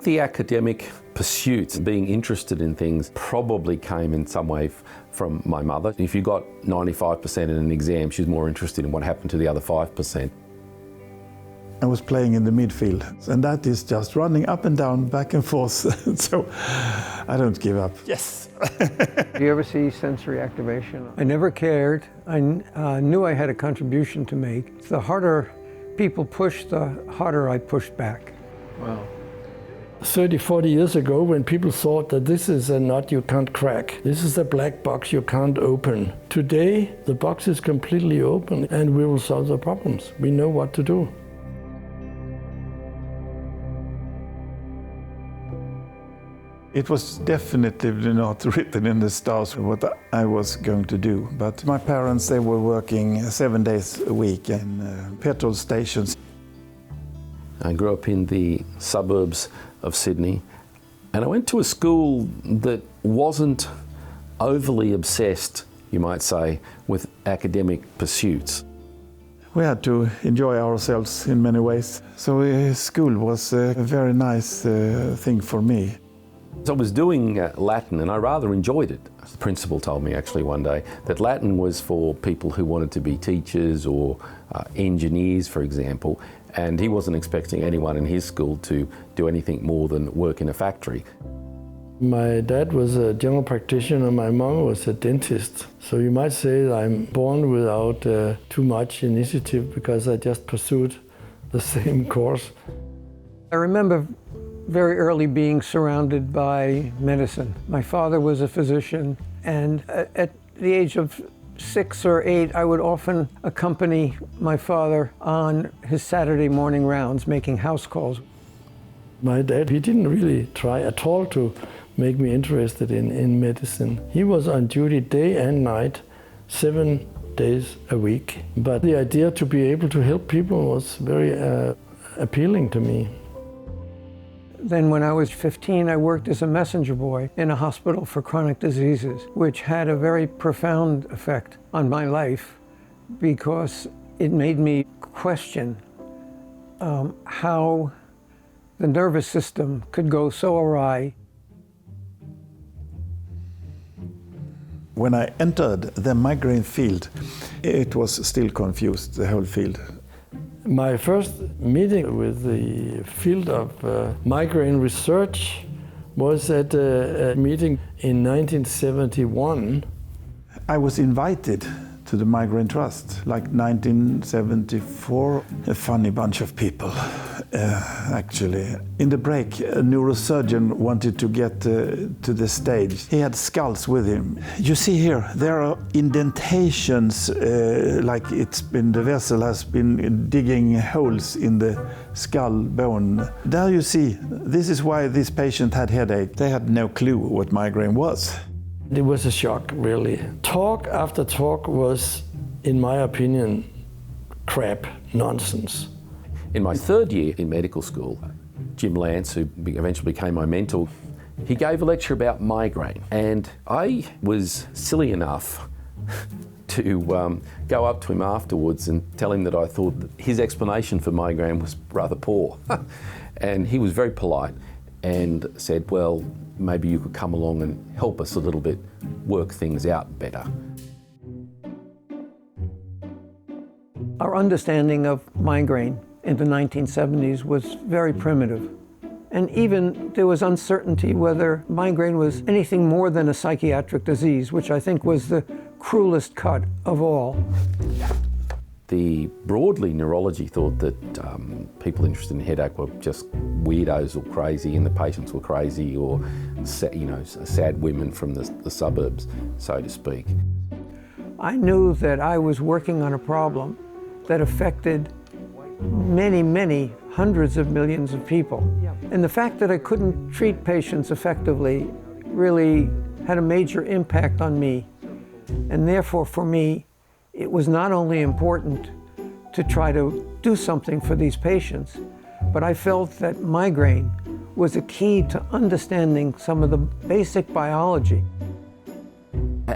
the academic pursuits, being interested in things, probably came in some way from my mother. If you got 95% in an exam, she's more interested in what happened to the other 5%. I was playing in the midfield, and that is just running up and down, back and forth, so I don't give up. Yes! Do you ever see sensory activation? I never cared. I knew I had a contribution to make. The harder people pushed, the harder I pushed back. Wow. 30, 40 years ago, when people thought that this is a nut you can't crack, this is a black box you can't open. Today, the box is completely open and we will solve the problems. We know what to do. It was definitely not written in the stars what I was going to do. But my parents, they were working 7 days a week in petrol stations. I grew up in the suburbs of Sydney, and I went to a school that wasn't overly obsessed, you might say, with academic pursuits. We had to enjoy ourselves in many ways. So school was a very nice thing for me. I was doing Latin and I rather enjoyed it. The principal told me actually one day that Latin was for people who wanted to be teachers or engineers, for example, and he wasn't expecting anyone in his school to do anything more than work in a factory. My dad was a general practitioner, my mom was a dentist. So you might say that I'm born without too much initiative because I just pursued the same course. I remember very early being surrounded by medicine. My father was a physician, and at the age of 6 or 8, I would often accompany my father on his Saturday morning rounds, making house calls. My dad, he didn't really try at all to make me interested in medicine. He was on duty day and night, 7 days a week. But the idea to be able to help people was very appealing to me. Then when I was 15, I worked as a messenger boy in a hospital for chronic diseases, which had a very profound effect on my life because it made me question how the nervous system could go so awry. When I entered the migraine field, it was still confused, the whole field. My first meeting with the field of migraine research was at a meeting in 1971. I was invited to the Migraine Trust, like 1974. A funny bunch of people, actually. In the break, a neurosurgeon wanted to get to the stage. He had skulls with him. You see here, there are indentations, like the vessel has been digging holes in the skull bone. There you see, this is why this patient had headache. They had no clue what migraine was. It was a shock, really. Talk after talk was, in my opinion, crap, nonsense. In my third year in medical school, Jim Lance, who eventually became my mentor, he gave a lecture about migraine. And I was silly enough to go up to him afterwards and tell him that I thought that his explanation for migraine was rather poor. And he was very polite and said, well, maybe you could come along and help us a little bit work things out better. Our understanding of migraine in the 1970s was very primitive. And even there was uncertainty whether migraine was anything more than a psychiatric disease, which I think was the cruelest cut of all. Broadly, neurology thought that people interested in headache were just weirdos or crazy, and the patients were crazy, or sad women from the suburbs, so to speak. I knew that I was working on a problem that affected many, many hundreds of millions of people. And the fact that I couldn't treat patients effectively really had a major impact on me. And therefore, for me, it was not only important to try to do something for these patients, but I felt that migraine was a key to understanding some of the basic biology.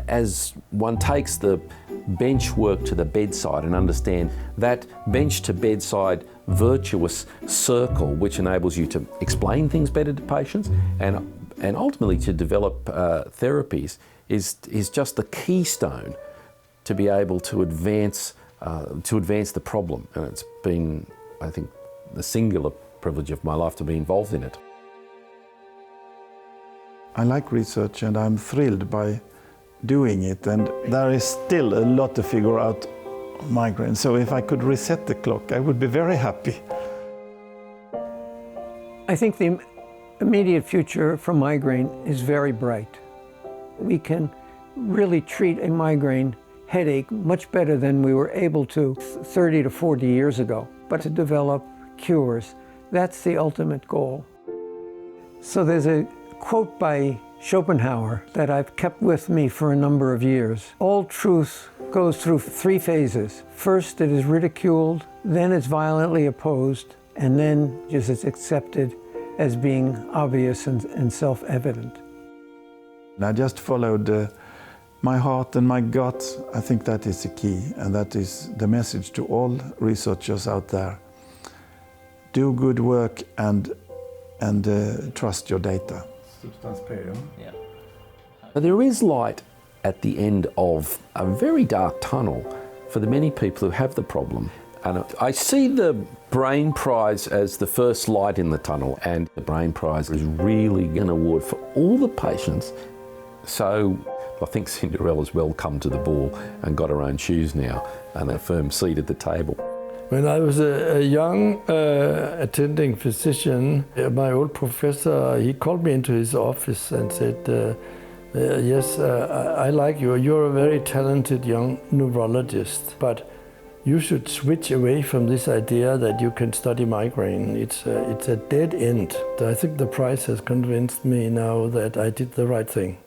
As one takes the bench work to the bedside and understand that bench to bedside virtuous circle which enables you to explain things better to patients and ultimately to develop therapies is just the keystone to be able to advance the problem. And it's been, I think, the singular privilege of my life to be involved in it. I like research and I'm thrilled by doing it, and there is still a lot to figure out on migraine. So if I could reset the clock, I would be very happy. I think the immediate future for migraine is very bright. We can really treat a migraine headache much better than we were able to 30 to 40 years ago. But to develop cures, that's the ultimate goal. So there's a quote by Schopenhauer that I've kept with me for a number of years. All truth goes through 3 phases. First, it is ridiculed, then it's violently opposed, and then just it's accepted as being obvious and self-evident. I just followed my heart and my gut. I think that is the key, and that is the message to all researchers out there. Do good work and trust your data. Yeah. There is light at the end of a very dark tunnel for the many people who have the problem. And I see the Brain Prize as the first light in the tunnel, and the Brain Prize is really an award for all the patients. So I think Cinderella's well come to the ball and got her own shoes now and a firm seat at the table. When I was a young attending physician, my old professor, he called me into his office and said, yes, I like you. You're a very talented young neurologist, but you should switch away from this idea that you can study migraine. It's a dead end. I think the prize has convinced me now that I did the right thing.